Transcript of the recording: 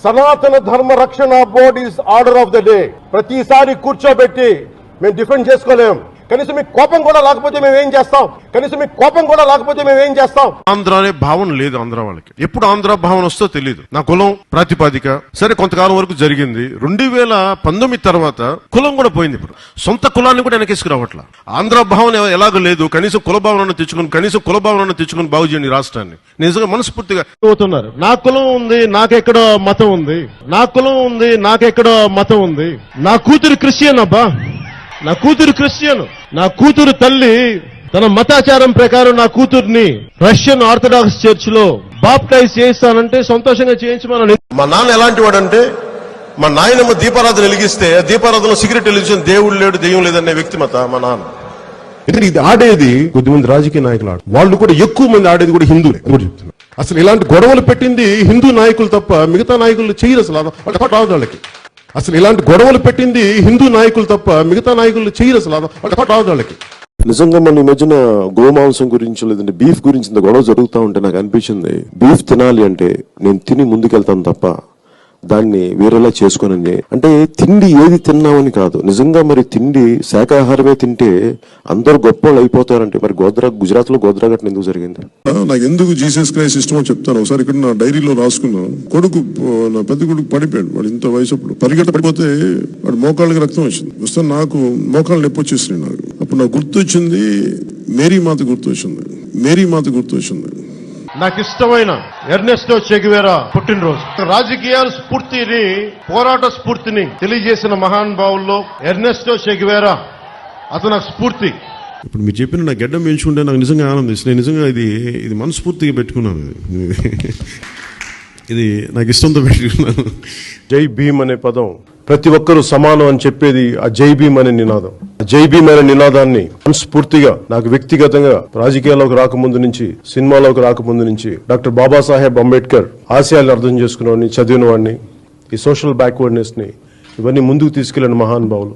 సనాతన ధర్మ రక్షణ board is order of the day. ప్రతిసారి కూర్చోబెట్టి మేము డిఫెండ్ చేసుకోలేం. కనీసం మీకు కోపం కూడా లేకపోతే మేము ఏం చేస్తాం? ఆంధ్ర అనే భావన లేదు ఆంధ్ర వాళ్ళకి. ఎప్పుడు ఆంధ్ర భావన వస్తో తెలియదు. నా కులం ప్రాతిపాదిక సరే కొంతకాలం వరకు జరిగింది. 2019 తర్వాత కులం కూడా పోయింది. ఇప్పుడు సొంత కులాన్ని కూడా వెనకేసుకురావట్లా. ఆంధ్ర భావన ఎలాగో లేదు. కనీసం కుల భావనను తెచ్చుకుని బాగు చేయండి రాష్ట్రాన్ని. నిజంగా మనస్ఫూర్తిగా అవుతున్నారు. నా కులం ఉంది, నాకెక్కడో మతం ఉంది. నా కూతురు క్రిస్టియన్ అబ్బా, నా కూతురు తల్లి తన మతాచారం ప్రకారం నా కూతుర్ని రష్యన్ ఆర్థడాక్స్ చర్చ్ లో బాప్టైజ్ చేయిస్తానంటే సంతోషంగా చేయించమని. మా నాన్న ఎలాంటి వాడంటే, మా నాయనమ్మ దీపారాధన వెలిగిస్తే దీపారాధనలో సిగరెట్ వెలిగించిన దేవుడు లేడు దెయ్యం లేదనే వ్యక్తిమత మా నాన్న. ఎందుకంటే ఇది ఆడేది కొద్దిమంది రాజకీయ నాయకులు వాళ్ళు కూడా ఎక్కువ మంది ఆడేది కూడా హిందువులే కూడా చెప్తున్నారు. అసలు ఇలాంటి గొడవలు పెట్టింది హిందూ నాయకులు తప్ప మిగతా నాయకులు చేయరు. అసలు వాళ్ళకి వాళ్ళకి నిజంగా మన ఈ మధ్యన గోమాంసం గురించి లేదంటే బీఫ్ గురించి ఇంత గొడవ జరుగుతూ ఉంటే నాకు అనిపించింది, బీఫ్ తినాలి అంటే నేను తిని ముందుకెళ్తాను తప్ప దాన్ని వేరేలా చేసుకోనని. అంటే తిండి ఏది తిన్నామని కాదు, నిజంగా మరి తిండి శాకాహారమే తింటే అందరూ గొప్ప వాళ్ళు అయిపోతారంటే మరి గుజరాత్ లో గోద్రా ఘటన ఎందుకు జరిగింది? నాకు ఎందుకు జీసస్ క్రైస్ట్ ఇష్టమో చెప్తాను. ఒకసారి ఇక్కడ నా డైరీలో రాసుకున్నాను. నా పెద్ద కొడుకు పడిపోయాడు. వాడు ఇంత వయసు అప్పుడు పడిపోతే వాడు మోకాళ్ళకి రక్తం వచ్చింది. వస్తే నాకు మోకాళ్ళు నొప్పి వచ్చేసినాయి. నాకు అప్పుడు నాకు గుర్తొచ్చింది మేరీ మాత గుర్తొచ్చింది. నాకు ఇష్టమైన ఎర్నెస్టో చే గెవేరా పుట్టినరోజు. రాజకీయాల స్ఫూర్తిని, పోరాట స్ఫూర్తిని తెలియజేసిన మహానుభావుల్లో ఎర్నెస్టో చే గెవేరా అతను స్ఫూర్తి. ఇప్పుడు మీరు చెప్పిన నా గడ్డం పెంచుకుంటే నాకు నిజంగా ఆనందిస్తుంది. నిజంగా ఇది మనస్ఫూర్తిగా పెట్టుకున్నాను. ఇది నాకు ఇష్టంతో పెట్టుకున్నాను. జై భీమ్ అనే పదం ప్రతి ఒక్కరూ సమానం అని చెప్పేది ఆ జై భీమ్ అనే నినాదం. జై భీమ్ అనే నినాదాన్ని మనస్ఫూర్తిగా నాకు వ్యక్తిగతంగా రాజకీయాల్లోకి రాకముందు నుంచి, సినిమాలోకి రాకముందు నుంచి డాక్టర్ బాబాసాహెబ్ అంబేద్కర్ ఆశయాలను అర్థం చేసుకున్న వాడిని, చదివిన వాడిని, ఈ సోషల్ బ్యాక్వర్డ్నెస్ ని ఇవన్నీ ముందుకు తీసుకెళ్లిన మహానుభావులు.